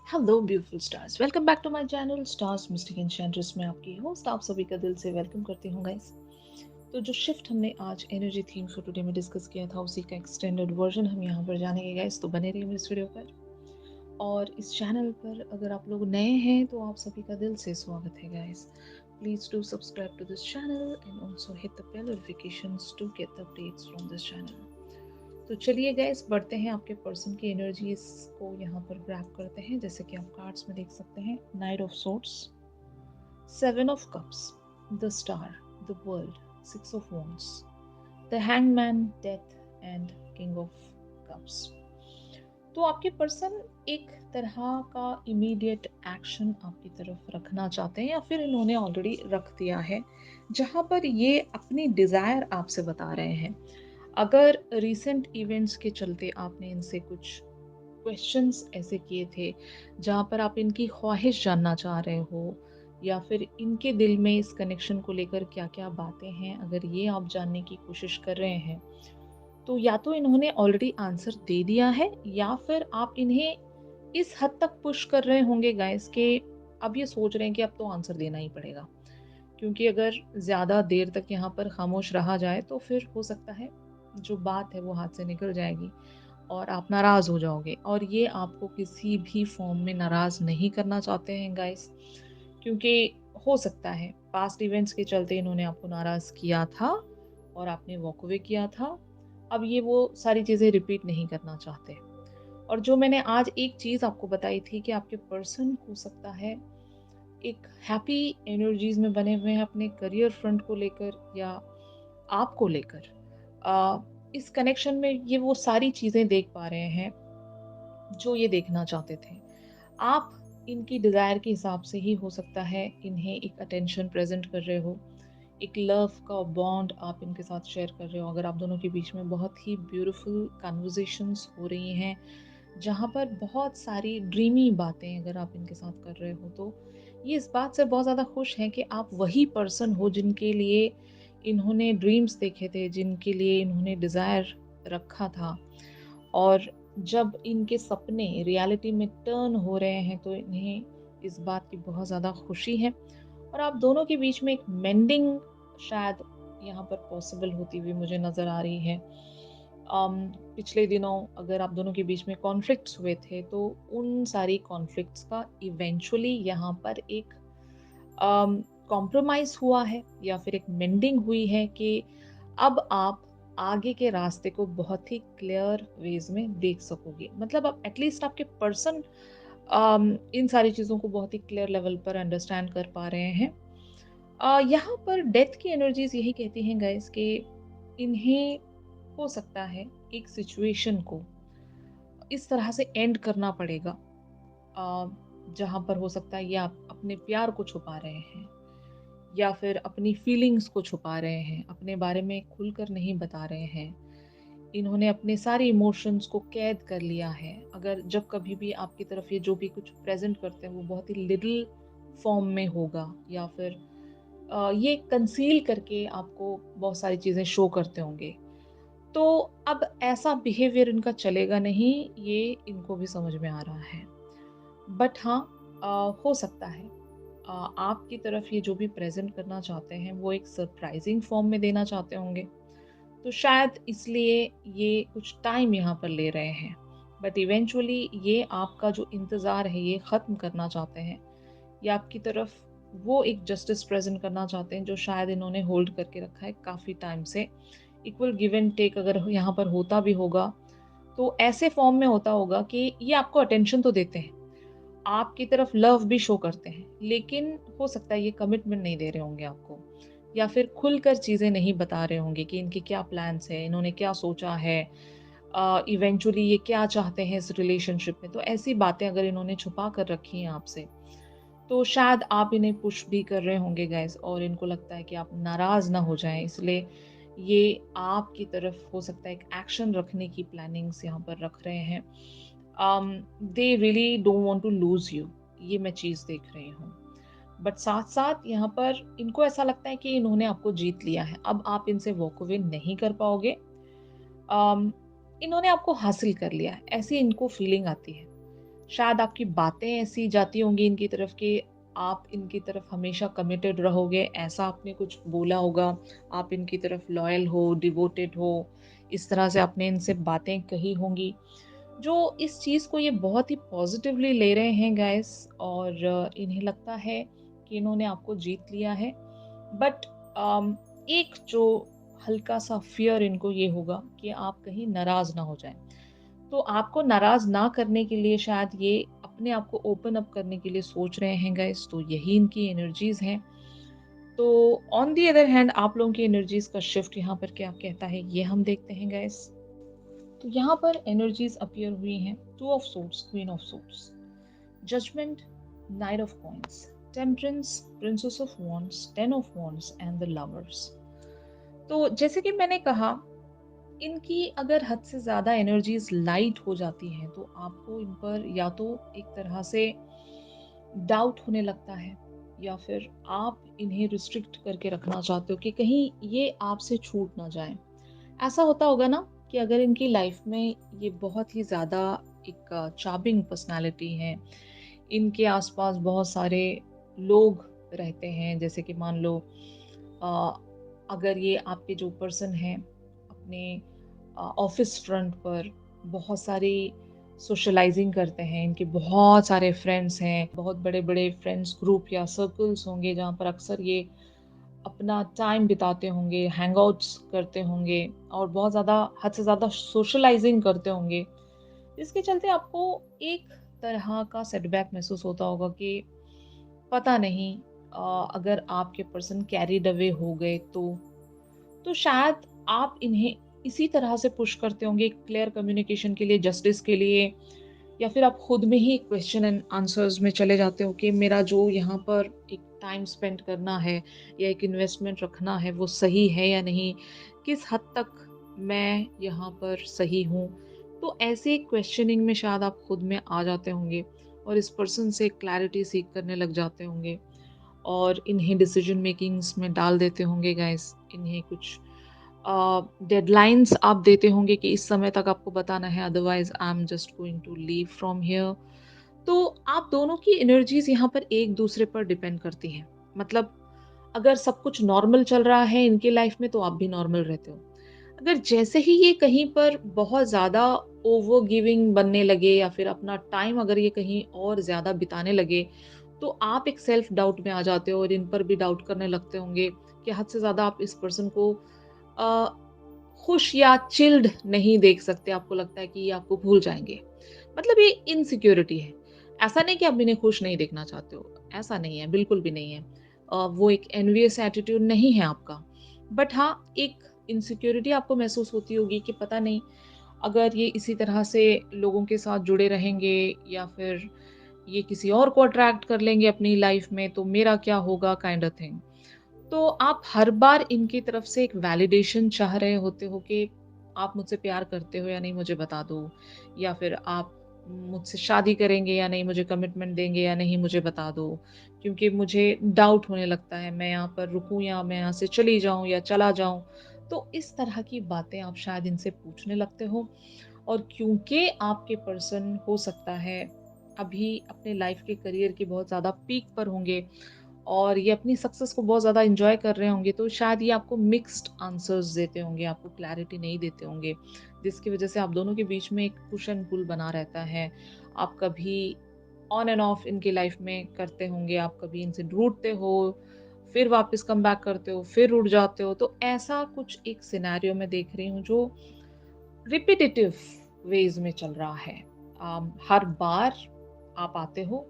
Hello beautiful stars, welcome back to my channel stars mystic enchantress में आपकी host आप सभी का दिल से वेलकम करती हूँ गाइस। तो जो शिफ्ट हमने आज एनर्जी थीम फॉर टुडे में डिस्कस किया था उसी का एक्सटेंडेड वर्जन हम यहाँ पर जानेंगे गाइस, तो बने रहिए इस वीडियो पर। और इस चैनल पर अगर आप लोग नए हैं तो आप सभी का दिल से स्वागत है guys. Please do subscribe to this channel and also hit the bell notifications to get the updates from this channel. तो चलिए गाइस, बढ़ते हैं आपके पर्सन की एनर्जीज को यहाँ पर ग्रैब करते हैं। जैसे कि आप कार्ड्स में देख सकते हैं, night of swords, seven of cups, the star, the world, six of wands, the hangman, death and king of cups. तो आपके पर्सन एक तरह का इमीडिएट एक्शन आपकी तरफ रखना चाहते हैं या फिर इन्होंने ऑलरेडी रख दिया है, जहां पर ये अपनी डिजायर आपसे बता रहे हैं। अगर रिसेंट इवेंट्स के चलते आपने इनसे कुछ क्वेश्चंस ऐसे किए थे जहाँ पर आप इनकी ख्वाहिश जानना चाह रहे हो, या फिर इनके दिल में इस कनेक्शन को लेकर क्या क्या बातें हैं, अगर ये आप जानने की कोशिश कर रहे हैं, तो या तो इन्होंने ऑलरेडी आंसर दे दिया है या फिर आप इन्हें इस हद तक पुश कर रहे होंगे गाइस कि अब ये सोच रहे हैं कि अब तो आंसर देना ही पड़ेगा। क्योंकि अगर ज़्यादा देर तक यहाँ पर खामोश रहा जाए तो फिर हो सकता है जो बात है वो हाथ से निकल जाएगी और आप नाराज़ हो जाओगे, और ये आपको किसी भी फॉर्म में नाराज़ नहीं करना चाहते हैं गाइस। क्योंकि हो सकता है पास्ट इवेंट्स के चलते इन्होंने आपको नाराज़ किया था और आपने वॉक अवे किया था। अब ये वो सारी चीज़ें रिपीट नहीं करना चाहते। और जो मैंने आज एक चीज़ आपको बताई थी कि आपके पर्सन हो सकता है एक हैप्पी एनर्जीज में बने हुए हैं अपने करियर फ्रंट को लेकर या आपको लेकर। इस कनेक्शन में ये वो सारी चीजें देख पा रहे हैं जो ये देखना चाहते थे। आप इनकी डिजायर के हिसाब से ही हो सकता है इन्हें एक अटेंशन प्रेजेंट कर रहे हो, एक लव का बॉन्ड आप इनके साथ शेयर कर रहे हो। अगर आप दोनों के बीच में बहुत ही ब्यूटीफुल कन्वर्सेशंस हो रही हैं जहाँ पर बहुत सारी ड्रीमी बातें अगर आप इनके साथ कर रहे हो, तो ये इस बात से बहुत ज़्यादा खुश हैं कि आप वही पर्सन हो जिनके लिए इन्होंने ड्रीम्स देखे थे, जिनके लिए इन्होंने डिज़ायर रखा था। और जब इनके सपने रियलिटी में टर्न हो रहे हैं तो इन्हें इस बात की बहुत ज़्यादा खुशी है। और आप दोनों के बीच में एक मेंडिंग शायद यहाँ पर पॉसिबल होती हुई मुझे नज़र आ रही है। पिछले दिनों अगर आप दोनों के बीच में कॉन्फ्लिक्ट्स हुए थे तो उन सारी कॉन्फ्लिक्ट्स का इवेंचुअली यहाँ पर एक कॉम्प्रोमाइज हुआ है या फिर एक मेंडिंग हुई है कि अब आप आगे के रास्ते को बहुत ही क्लियर वेज में देख सकोगे। मतलब अब एटलीस्ट आपके पर्सन इन सारी चीज़ों को बहुत ही क्लियर लेवल पर अंडरस्टैंड कर पा रहे हैं। यहाँ पर डेथ की एनर्जीज यही कहती हैं गाइस कि इन्हें हो सकता है एक सिचुएशन को इस तरह से एंड करना पड़ेगा, अ, जहाँ पर हो सकता है ये आप अपने प्यार को छुपा रहे हैं या फिर अपनी फीलिंग्स को छुपा रहे हैं, अपने बारे में खुलकर नहीं बता रहे हैं। इन्होंने अपने सारे इमोशंस को कैद कर लिया है। अगर जब कभी भी आपकी तरफ ये जो भी कुछ प्रेज़ेंट करते हैं वो बहुत ही लिटिल फॉर्म में होगा, या फिर ये कंसील करके आपको बहुत सारी चीज़ें शो करते होंगे। तो अब ऐसा बिहेवियर इनका चलेगा नहीं, ये इनको भी समझ में आ रहा है। बट हाँ, हो सकता है आपकी तरफ ये जो भी प्रेज़ेंट करना चाहते हैं वो एक सरप्राइज़िंग फ़ॉर्म में देना चाहते होंगे। तो शायद इसलिए ये कुछ टाइम यहाँ पर ले रहे हैं। बट इवेंचुअली ये आपका जो इंतज़ार है ये ख़त्म करना चाहते हैं। या आपकी तरफ वो एक जस्टिस प्रेज़ेंट करना चाहते हैं जो शायद इन्होंने होल्ड करके रखा है काफ़ी टाइम से। इक्वल गिव एंड टेक अगर यहाँ पर होता भी होगा, तो ऐसे फ़ॉर्म में होता होगा कि ये आपको अटेंशन तो देते हैं, आपकी तरफ लव भी शो करते हैं, लेकिन हो सकता है ये कमिटमेंट नहीं दे रहे होंगे आपको, या फिर खुलकर चीज़ें नहीं बता रहे होंगे कि इनके क्या प्लान्स हैं, इन्होंने क्या सोचा है, इवेंचुअली ये क्या चाहते हैं इस रिलेशनशिप में। तो ऐसी बातें अगर इन्होंने छुपा कर रखी हैं आपसे, तो शायद आप इन्हें पुश भी कर रहे होंगे गाइस, और इनको लगता है कि आप नाराज़ ना हो जाएँ, इसलिए ये आपकी तरफ हो सकता है एक एक्शन रखने की प्लानिंग्स यहाँ पर रख रहे हैं। They really don't want to lose you, ये मैं चीज़ देख रही हूँ। बट साथ-साथ यहाँ पर इनको ऐसा लगता है कि इन्होंने आपको जीत लिया है, अब आप इनसे वॉक अवे नहीं कर पाओगे। अम, इन्होंने आपको हासिल कर लिया है, ऐसी इनको फीलिंग आती है। शायद आपकी बातें ऐसी जाती होंगी इनकी तरफ कि आप इनकी तरफ हमेशा कमिटेड रहोगे, ऐसा आपने कुछ बोला होगा, आप इनकी तरफ लॉयल हो, डिवोटेड हो, इस तरह से आपने इनसे बातें कही होंगी। जो इस चीज़ को ये बहुत ही पॉज़िटिवली ले रहे हैं गाइस, और इन्हें लगता है कि इन्होंने आपको जीत लिया है। बट एक जो हल्का-सा फ़ियर इनको ये होगा कि आप कहीं नाराज़ ना हो जाएँ। तो आपको नाराज़ ना करने के लिए शायद ये अपने आप को ओपन अप करने के लिए सोच रहे हैं गाइस, तो यही इनकी एनर्जीज़ हैं। तो ऑन द अदर हैंड आप लोगों की एनर्जीज़ का शिफ्ट यहाँ पर क्या कहता है, ये हम देखते हैं गाइस। तो यहाँ पर एनर्जीज़ अपीयर हुई हैं, 2 of swords, queen of swords, judgement, knight of coins, temperance, princess of wands, 10 of wands and the lovers. तो जैसे कि मैंने कहा, इनकी अगर हद से ज़्यादा एनर्जीज़ लाइट हो जाती हैं, तो आपको इन पर या तो एक तरह से डाउट होने लगता है, या फिर आप इन्हें रिस्ट्रिक्ट करके रखना चाहते हो कि कहीं ये आपसे छूट ना जाएँ। ऐसा होता होगा ना कि अगर इनकी लाइफ में ये बहुत ही ज़्यादा एक चार्मिंग पर्सनैलिटी है, इनके आस-पास बहुत सारे लोग रहते हैं, जैसे कि मान लो अ, अगर ये आपके जो पर्सन हैं अपने ऑफिस फ्रंट पर बहुत सारी सोशलाइजिंग करते हैं, इनके बहुत सारे फ्रेंड्स हैं, बहुत बड़े-बड़े फ्रेंड्स ग्रुप या सर्कल्स होंगे जहाँ पर अक्सर ये अपना टाइम बिताते होंगे, हैंगआउट्स करते होंगे और बहुत ज़्यादा हद से ज़्यादा सोशलाइजिंग करते होंगे। इसके चलते आपको एक तरह का सेटबैक महसूस होता होगा कि पता नहीं अगर आपके पर्सन कैरिड अवे हो गए तो शायद आप इन्हें इसी तरह से पुश करते होंगे क्लियर कम्युनिकेशन के लिए, जस्टिस के लिए, या फिर आप खुद में ही क्वेश्चन एंड आंसर्स में चले जाते हो कि मेरा जो यहाँ पर एक टाइम स्पेंड करना है या एक इन्वेस्टमेंट रखना है वो सही है या नहीं, किस हद तक मैं यहाँ पर सही हूँ। तो ऐसे क्वेश्चनिंग में शायद आप खुद में आ जाते होंगे और इस पर्सन से क्लैरिटी सीख करने लग जाते होंगे और इन्हें डिसीजन मेकिंग्स में डाल देते होंगे गाइस। इन्हें कुछ डेडलाइंस आप देते होंगे कि इस समय तक आपको बताना है, otherwise I am just going to leave from here. तो आप दोनों की एनर्जीज यहाँ पर एक दूसरे पर डिपेंड करती हैं। मतलब अगर सब कुछ नॉर्मल चल रहा है इनकी लाइफ में तो आप भी नॉर्मल रहते हो। अगर जैसे ही ये कहीं पर बहुत ज़्यादा ओवर गिविंग बनने लगे या फिर अपना टाइम अगर ये कहीं और ज़्यादा बिताने लगे, तो आप एक सेल्फ डाउट में आ जाते हो और इन पर भी डाउट करने लगते होंगे कि हद से ज़्यादा आप इस पर्सन को अ, खुश या चिल्ड नहीं देख सकते। आपको लगता है कि ये आपको भूल जाएँगे। मतलब ये इनसिक्योरिटी है। ऐसा नहीं कि आप इन्हें खुश नहीं देखना चाहते हो, ऐसा नहीं है, बिल्कुल भी नहीं है। वो एक एनवियस एटीट्यूड नहीं है आपका। बट हाँ, एक इनसिक्योरिटी आपको महसूस होती होगी कि पता नहीं अगर ये इसी तरह से लोगों के साथ जुड़े रहेंगे या फिर ये किसी और को अट्रैक्ट कर लेंगे अपनी लाइफ में तो मेरा क्या होगा, काइंड ऑफ थिंग। तो आप हर बार इनकी तरफ से एक वैलिडेशन चाह रहे होते हो कि आप मुझसे प्यार करते हो या नहीं मुझे बता दो, या फिर आप मुझसे शादी करेंगे या नहीं, मुझे कमिटमेंट देंगे या नहीं मुझे बता दो, क्योंकि मुझे डाउट होने लगता है मैं यहाँ पर रुकूं या मैं यहाँ से चली जाऊं या चला जाऊं। तो इस तरह की बातें आप शायद इनसे पूछने लगते हो, और क्योंकि आपके पर्सन हो सकता है अभी अपने लाइफ के करियर के बहुत ज़्यादा पीक पर होंगे और ये अपनी सक्सेस को बहुत ज़्यादा एन्जॉय कर रहे होंगे, तो शायद ये आपको मिक्स्ड आंसर्स देते होंगे, आपको क्लैरिटी नहीं देते होंगे, जिसकी वज़ह से आप दोनों के बीच में एक पुश एंड पुल बना रहता है। आप कभी ऑन एंड ऑफ इनकी लाइफ में करते होंगे, आप कभी इनसे रूठते हो, फिर वापस कम बैक करते हो, फिर रुठ जाते हो। तो ऐसा कुछ एक सिनेरियो मैं देख रही हूँ जो रिपिटिटिव वेज़ में चल रहा है। हर बार आप आते हो,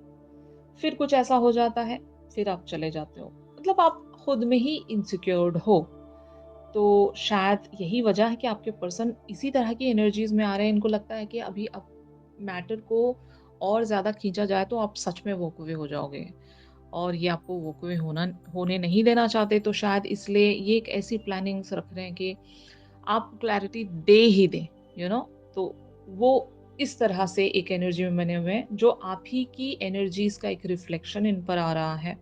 फिर कुछ ऐसा हो जाता है, फिर आप चले जाते हो। मतलब आप खुद में ही इनसिक्योर्ड हो। तो शायद यही वजह है कि आपके पर्सन इसी तरह की एनर्जीज़ में आ रहे हैं। इनको लगता है कि अभी अब मैटर को और ज़्यादा खींचा जाए तो आप सच में वॉक अवे हो जाओगे, और ये आपको वॉक अवे होने नहीं देना चाहते, तो शायद इसलिए ये एक ऐसी प्लानिंग्स रख रहे हैं कि आप क्लैरिटी दे ही दें, यू नो। तो वो इस तरह से एक एनर्जी में बने हुए हैं जो आप ही की एनर्जीज़ का एक रिफ्लेक्शन इन पर आ रहा है।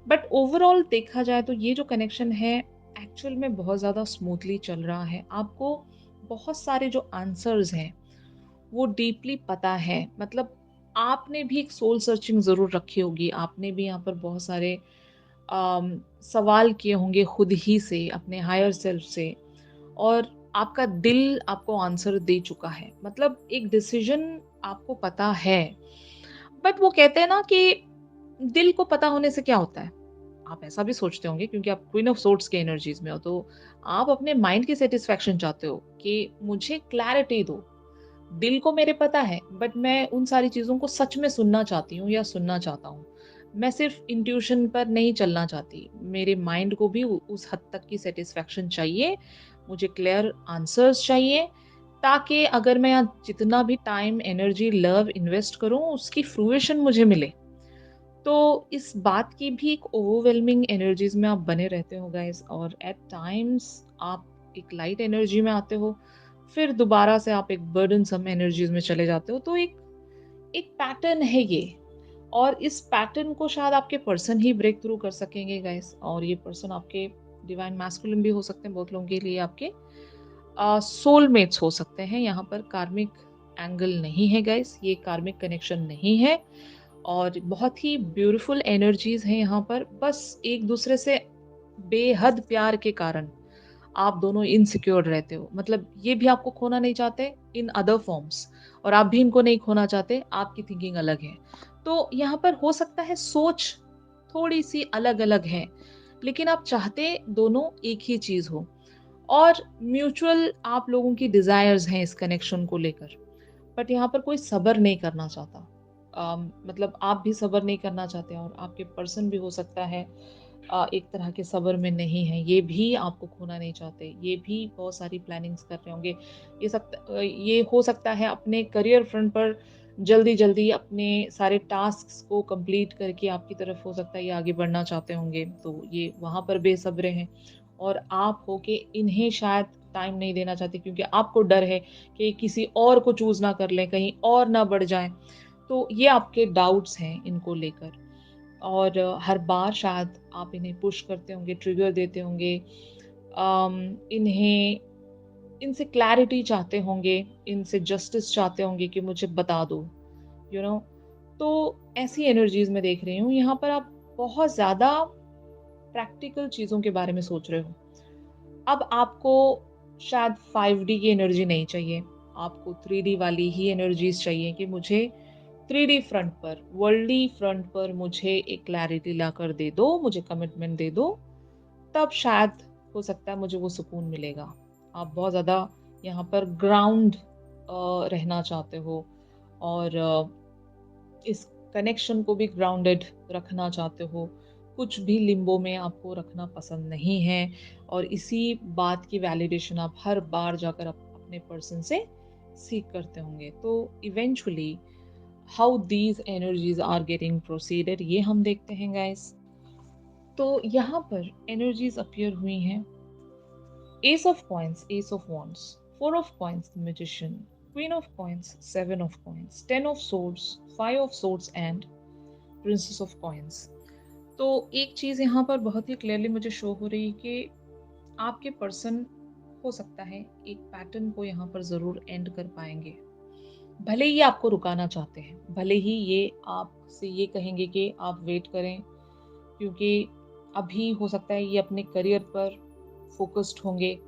बट ओवरऑल देखा जाए तो ये जो कनेक्शन है एक्चुअल में बहुत ज़्यादा स्मूथली चल रहा है। आपको बहुत सारे जो आंसर्स हैं वो डीपली पता है। मतलब आपने भी एक सोल सर्चिंग ज़रूर रखी होगी। आपने भी यहाँ पर बहुत सारे सवाल किए होंगे खुद ही से, अपने हायर सेल्फ से, और आपका दिल आपको आंसर दे चुका है। मतलब एक डिसीज़न आपको पता है। बट वो कहते हैं ना कि दिल को पता होने से क्या होता है? आप ऐसा भी सोचते होंगे क्योंकि आप क्वीन ऑफ सोर्ड्स के एनर्जीज़ में हो, तो आप अपने माइंड की सैटिस्फैक्शन चाहते हो कि मुझे क्लैरिटी दो। दिल को मेरे पता है, बट मैं उन सारी चीज़ों को सच में सुनना चाहती हूँ या सुनना चाहता हूँ। मैं सिर्फ़ इंट्यूशन पर नहीं चलना चाहती। मेरे माइंड को भी उ उस हद तक की सैटिस्फैक्शन चाहिए। मुझे क्लियर आंसर्स चाहिए, ताकि अगर मैं जितना भी टाइम, एनर्जी, लव इन्वेस्ट करूँ, उसकी फ्रूइशन मुझे मिले। तो इस बात की भी एक ओवरवेलमिंग एनर्जीज में आप बने रहते हो गाइस, और एट टाइम्स आप एक लाइट एनर्जी में आते हो, फिर दोबारा से आप एक बर्डनसम एनर्जीज में चले जाते हो। तो एक एक पैटर्न है ये, और इस पैटर्न को शायद आपके पर्सन ही ब्रेक थ्रू कर सकेंगे गाइस, और ये पर्सन आपके डिवाइन मैस्कुलिन भी हो सकते हैं, बहुत लोगों के लिए आपके सोलमेट्स हो सकते हैं। यहाँ पर कार्मिक एंगल नहीं है गाइस, ये कार्मिक कनेक्शन नहीं है, और बहुत ही ब्यूटीफुल एनर्जीज हैं यहाँ पर। बस एक दूसरे से बेहद प्यार के कारण आप दोनों इनसिक्योर रहते हो। मतलब ये भी आपको खोना नहीं चाहते इन अदर फॉर्म्स, और आप भी इनको नहीं खोना चाहते, आपकी थिंकिंग अलग है। तो यहाँ पर हो सकता है सोच थोड़ी सी अलग अलग है, लेकिन आप चाहते दोनों एक ही चीज हो, और म्यूचुअल आप लोगों की डिजायर्स हैं इस कनेक्शन को लेकर। बट यहाँ पर कोई सब्र नहीं करना चाहता। मतलब आप भी सब्र नहीं करना चाहते, और आपके पर्सन भी हो सकता है एक तरह के सब्र में नहीं है, ये भी आपको खोना नहीं चाहते, ये भी बहुत सारी प्लानिंग्स कर रहे होंगे। ये हो सकता है अपने करियर फ्रंट पर जल्दी जल्दी अपने सारे टास्क को कंप्लीट करके आपकी तरफ हो सकता है ये आगे बढ़ना चाहते होंगे, तो ये वहां पर बेसब्रे हैं। और आप हो के इन्हें शायद टाइम नहीं देना चाहते, क्योंकि आपको डर है कि किसी और को चूज ना कर लें, कहीं और ना बढ़ जाएं। तो ये आपके डाउट्स हैं इनको लेकर, और हर बार शायद आप इन्हें पुश करते होंगे, ट्रिगर देते होंगे, इन्हें इनसे क्लैरिटी चाहते होंगे, इनसे जस्टिस चाहते होंगे कि मुझे बता दो, यू नो। तो ऐसी एनर्जीज में देख रही हूँ यहाँ पर आप बहुत ज्यादा प्रैक्टिकल चीजों के बारे में सोच रहे हो। अब आपको शायद 5D की एनर्जी नहीं चाहिए, आपको 3D वाली ही एनर्जीज चाहिए कि मुझे 3D फ्रंट पर, वर्ल्डली फ्रंट पर मुझे एक क्लैरिटी लाकर दे दो, मुझे कमिटमेंट दे दो, तब शायद हो सकता है मुझे वो सुकून मिलेगा। आप बहुत ज़्यादा यहाँ पर ग्राउंड रहना चाहते हो, और इस कनेक्शन को भी ग्राउंडेड रखना चाहते हो। कुछ भी लिम्बो में आपको रखना पसंद नहीं है, और इसी बात की वैलिडेशन आप हर बार जाकर अपने पर्सन से सीख करते होंगे। तो eventually how these energies are getting proceeded, ये हम देखते हैं गाइस। तो यहाँ पर एनर्जीज अपीयर हुई हैं। S of coins, S of wands, four of coins the magician, queen of coins, seven of coins, ten of swords, five of swords and princess of coins. तो एक चीज यहाँ पर बहुत ही क्लियरली मुझे शो हो रही है कि आपके पर्सन हो सकता है एक पैटर्न को यहाँ पर जरूर एंड कर पाएंगे। भले ही आपको रुकाना चाहते हैं, भले ही ये आपसे ये कहेंगे कि आप वेट करें, क्योंकि अभी हो सकता है ये अपने करियर पर फोकस्ड होंगे,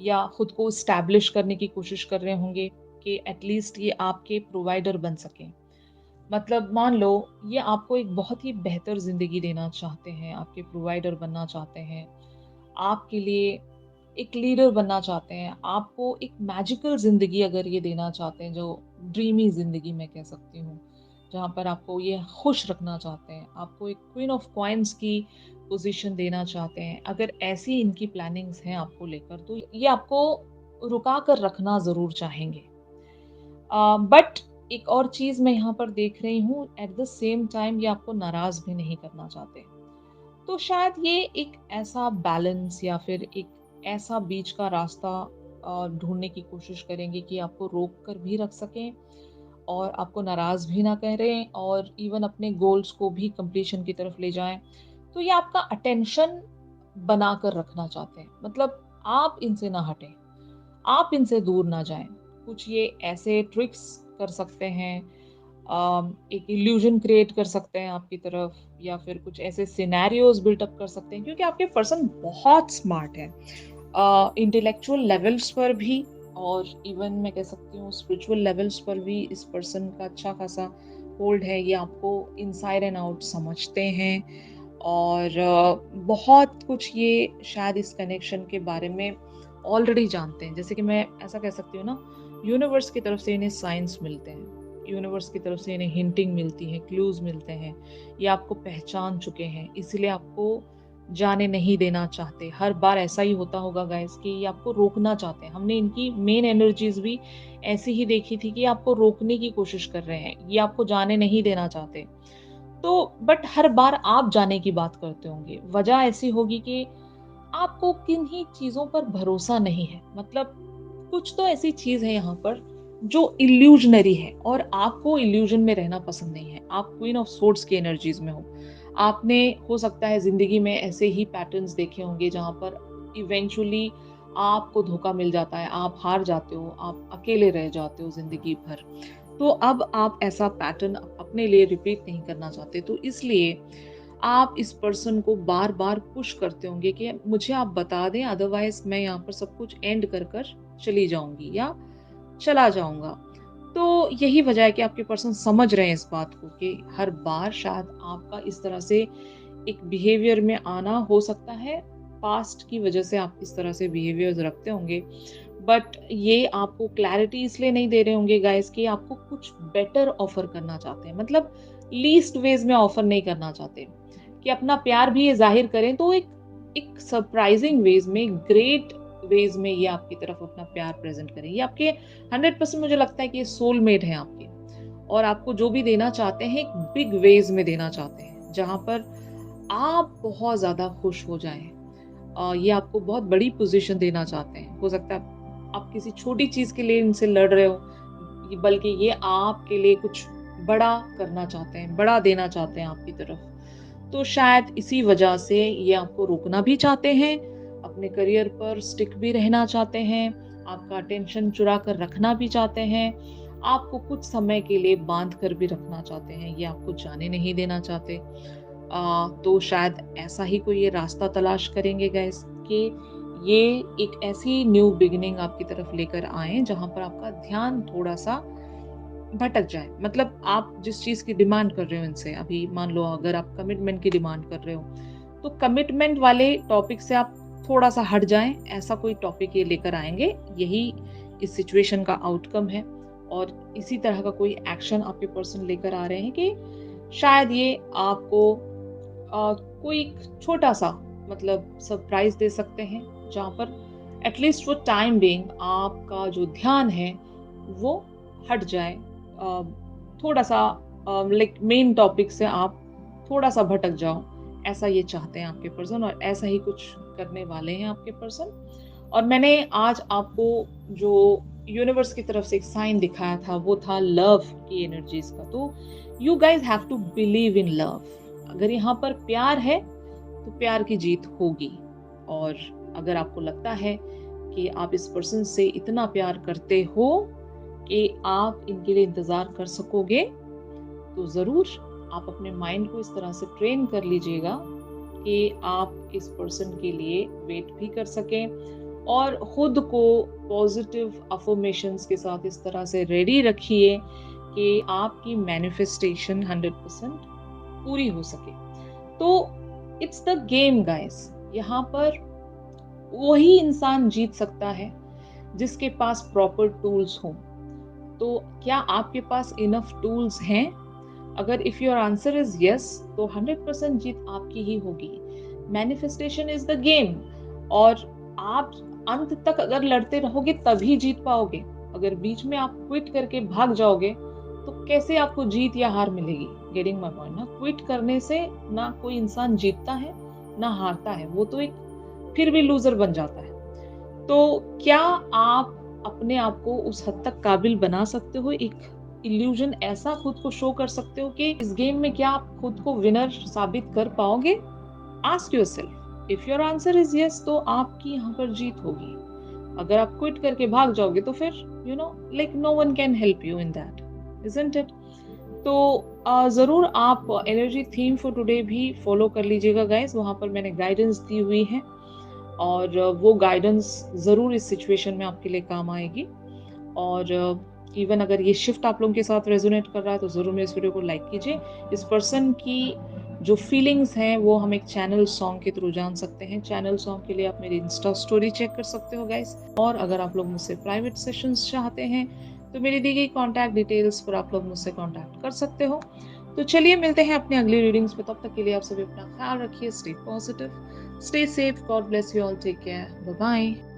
या खुद को स्टैब्लिश करने की कोशिश कर रहे होंगे कि एटलीस्ट ये आपके प्रोवाइडर बन सकें। मतलब मान लो ये आपको एक बहुत ही बेहतर जिंदगी देना चाहते हैं, आपके प्रोवाइडर बनना चाहते हैं, आपके लिए एक लीडर बनना चाहते हैं, आपको एक मैजिकल जिंदगी अगर ये देना चाहते हैं, जो ड्रीमी जिंदगी मैं कह सकती हूँ, जहाँ पर आपको ये खुश रखना चाहते हैं, आपको एक क्वीन ऑफ कॉइंस की पोजीशन देना चाहते हैं, अगर ऐसी इनकी प्लानिंग्स हैं आपको लेकर, तो ये आपको रुका कर रखना जरूर चाहेंगे। बट एक और चीज मैं यहाँ पर देख रही हूँ, एट द सेम टाइम ये आपको नाराज भी नहीं करना चाहते। तो शायद ये एक ऐसा बैलेंस या फिर एक ऐसा बीच का रास्ता ढूंढने की कोशिश करेंगे कि आपको रोक कर भी रख सकें, और आपको नाराज भी ना करें, और इवन अपने गोल्स को भी कंप्लीशन की तरफ ले जाएं। तो ये आपका अटेंशन बना कर रखना चाहते हैं। मतलब आप इनसे ना हटें, आप इनसे दूर ना जाएं। कुछ ये ऐसे ट्रिक्स कर सकते हैं, एक इल्यूजन क्रिएट कर सकते हैं आपकी तरफ, या फिर कुछ ऐसे सिनेरियोज बिल्टअप कर सकते हैं, क्योंकि आपके पर्सन बहुत स्मार्ट है इंटेलेक्चुअल लेवल्स पर भी, और इवन मैं कह सकती हूँ स्पिरिचुअल लेवल्स पर भी इस पर्सन का अच्छा खासा होल्ड है। ये आपको इनसाइड एंड आउट समझते हैं, और बहुत कुछ ये शायद इस कनेक्शन के बारे में ऑलरेडी जानते हैं। जैसे कि मैं ऐसा कह सकती हूँ ना, यूनिवर्स की तरफ से इन्हें साइंस मिलते हैं, यूनिवर्स की तरफ से इन्हें हिंटिंग मिलती है, क्लूज मिलते हैं। ये आपको पहचान चुके हैं, इसलिए आपको जाने नहीं देना चाहते। हर बार ऐसा ही होता होगा गाइस कि ये आपको रोकना चाहते हैं। हमने इनकी मेन एनर्जीज भी ऐसी ही देखी थी कि आपको रोकने की कोशिश कर रहे हैं, ये आपको जाने नहीं देना चाहते। तो बट हर बार आप जाने की बात करते होंगे, वजह ऐसी होगी कि आपको किन्हीं चीजों पर भरोसा नहीं है। मतलब कुछ तो ऐसी चीज है यहाँ पर जो इल्यूजनरी है, और आपको इल्यूजन में रहना पसंद नहीं है। आप क्वीन ऑफ सोर्ड्स की एनर्जीज में हो। आपने हो सकता है जिंदगी में ऐसे ही पैटर्न्स देखे होंगे जहां पर इवेंचुअली आपको धोखा मिल जाता है, आप हार जाते हो, आप अकेले रह जाते हो जिंदगी भर। तो अब आप ऐसा पैटर्न अपने लिए रिपीट नहीं करना चाहते, तो इसलिए आप इस पर्सन को बार बार पुश करते होंगे कि मुझे आप बता दें, अदरवाइज मैं यहाँ पर सब कुछ एंड कर कर चली जाऊंगी या चला जाऊंगा। तो यही वजह है कि आपके पर्सन समझ रहे हैं इस बात को कि हर बार शायद आपका इस तरह से एक बिहेवियर में आना हो सकता है, पास्ट की वजह से आप इस तरह से बिहेवियर्स रखते होंगे। बट ये आपको क्लैरिटी इसलिए नहीं दे रहे होंगे गाइस कि आपको कुछ बेटर ऑफर करना चाहते हैं। मतलब लीस्ट वेज में ऑफर नहीं करना चाहते कि अपना प्यार भी ये जाहिर करें, तो एक एक सरप्राइजिंग वेज में, ग्रेट वेज में ये आपकी तरफ अपना प्यार प्रेजेंट करें। ये आपके 100% मुझे लगता है कि ये सोलमेट है आपके, और आपको जो भी देना चाहते हैं एक बिग वेज में देना चाहते हैं, जहां पर आप बहुत ज्यादा खुश हो जाएं। ये आपको बहुत बड़ी पोजीशन देना चाहते हैं। हो सकता है आप किसी छोटी चीज के लिए इनसे लड़ रहे हो, बल्कि ये आपके लिए कुछ बड़ा करना चाहते हैं, बड़ा देना चाहते हैं आपकी तरफ। तो शायद इसी वजह से ये आपको रोकना भी चाहते हैं, अपने करियर पर स्टिक भी रहना चाहते हैं, आपका अटेंशन चुरा कर रखना भी चाहते हैं, आपको कुछ समय के लिए बांध कर भी रखना चाहते हैं, ये आपको जाने नहीं देना चाहते। तो शायद ऐसा ही कोई ये रास्ता तलाश करेंगे गाइस कि ये एक ऐसी न्यू बिगिनिंग आपकी तरफ लेकर आए जहां पर आपका ध्यान थोड़ा सा भटक जाए। मतलब आप जिस चीज की डिमांड कर रहे हो इनसे, अभी मान लो अगर आप कमिटमेंट की डिमांड कर रहे हो, तो कमिटमेंट वाले टॉपिक से आप थोड़ा सा हट जाएं, ऐसा कोई टॉपिक ये लेकर आएंगे। यही इस सिचुएशन का आउटकम है, और इसी तरह का कोई एक्शन आपके पर्सन लेकर आ रहे हैं कि शायद ये आपको कोई एक छोटा सा मतलब सरप्राइज दे सकते हैं, जहां पर एटलीस्ट वो टाइम बेइंग आपका जो ध्यान है वो हट जाए, थोड़ा सा लाइक मेन टॉपिक से आप थोड़ा सा भटक जाओ। ऐसा ये चाहते हैं आपके पर्सन, और ऐसा ही कुछ करने वाले हैं आपके पर्सन। और मैंने आज आपको जो यूनिवर्स की तरफ से एक साइन दिखाया था वो था लव की एनर्जीज का। तो you guys have to believe in love. अगर यहाँ पर प्यार है तो प्यार की जीत होगी। और अगर आपको लगता है कि आप इस पर्सन से इतना प्यार करते हो कि आप इनके लिए इंतजार कर सकोगे, तो जरूर आप अपने माइंड को इस तरह से ट्रेन कर लीजिएगा कि आप इस पर्सन के लिए वेट भी कर सकें, और खुद को पॉजिटिव अफर्मेशंस के साथ इस तरह से रेडी रखिए कि आपकी मैनिफेस्टेशन 100% पूरी हो सके। तो इट्स द गेम गाइस। यहाँ पर वही इंसान जीत सकता है जिसके पास प्रॉपर टूल्स हों। तो क्या आपके पास इनफ टूल्स हैं? अगर if your answer is yes, तो 100% जीत आपकी ही होगी। मैनिफेस्टेशन इज द गेम, और आप अंत तक अगर लड़ते रहोगे तभी जीत पाओगे। अगर बीच में आप क्विट करके भाग जाओगे तो कैसे आपको जीत या हार मिलेगी? गेटिंग माय पॉइंट ना? क्विट करने से ना कोई इंसान जीतता है ना हारता है, वो तो एक फिर भी लूजर बन जाता है। तो क्या आप अपने आप को उस हद तक काबिल बना सकते हो, एक इल्यूजन ऐसा खुद को शो कर सकते हो कि इस गेम में क्या आप खुद को विनर साबित कर पाओगे? Ask yourself. If your answer is yes, तो आपकी यहाँ पर जीत होगी। अगर आप क्विट करके भाग जाओगे तो फिर like no one can help you in that, isn't it? तो ज़रूर आप एनर्जी थीम फॉर टुडे भी फॉलो कर लीजिएगा गाइस, वहाँ पर मैंने गाइडेंस दी हुई है और वो गाइडेंस ज़रूर इस सिचुएशन में आपके लिए काम आएगी। और इवन अगर ये शिफ्ट आप लोगों के साथ रेजोनेट कर रहा है तो ज़रूर मेरे इस वीडियो को लाइक कीजिए। इस पर्सन की जो फीलिंग्स हैं वो हम एक चैनल सॉन्ग के थ्रू जान सकते हैं। चैनल सॉन्ग के लिए आप मेरी इंस्टा स्टोरी चेक कर सकते हो गाइस। और अगर आप लोग मुझसे प्राइवेट सेशंस चाहते हैं तो मेरी दी गई कॉन्टैक्ट डिटेल्स पर आप लोग मुझसे कॉन्टैक्ट कर सकते हो। तो चलिए मिलते हैं अपनी अगली रीडिंग्स में, तब तक के लिए आप सभी अपना ख्याल रखिए। Stay positive, stay safe, God bless you all, take care, bye bye.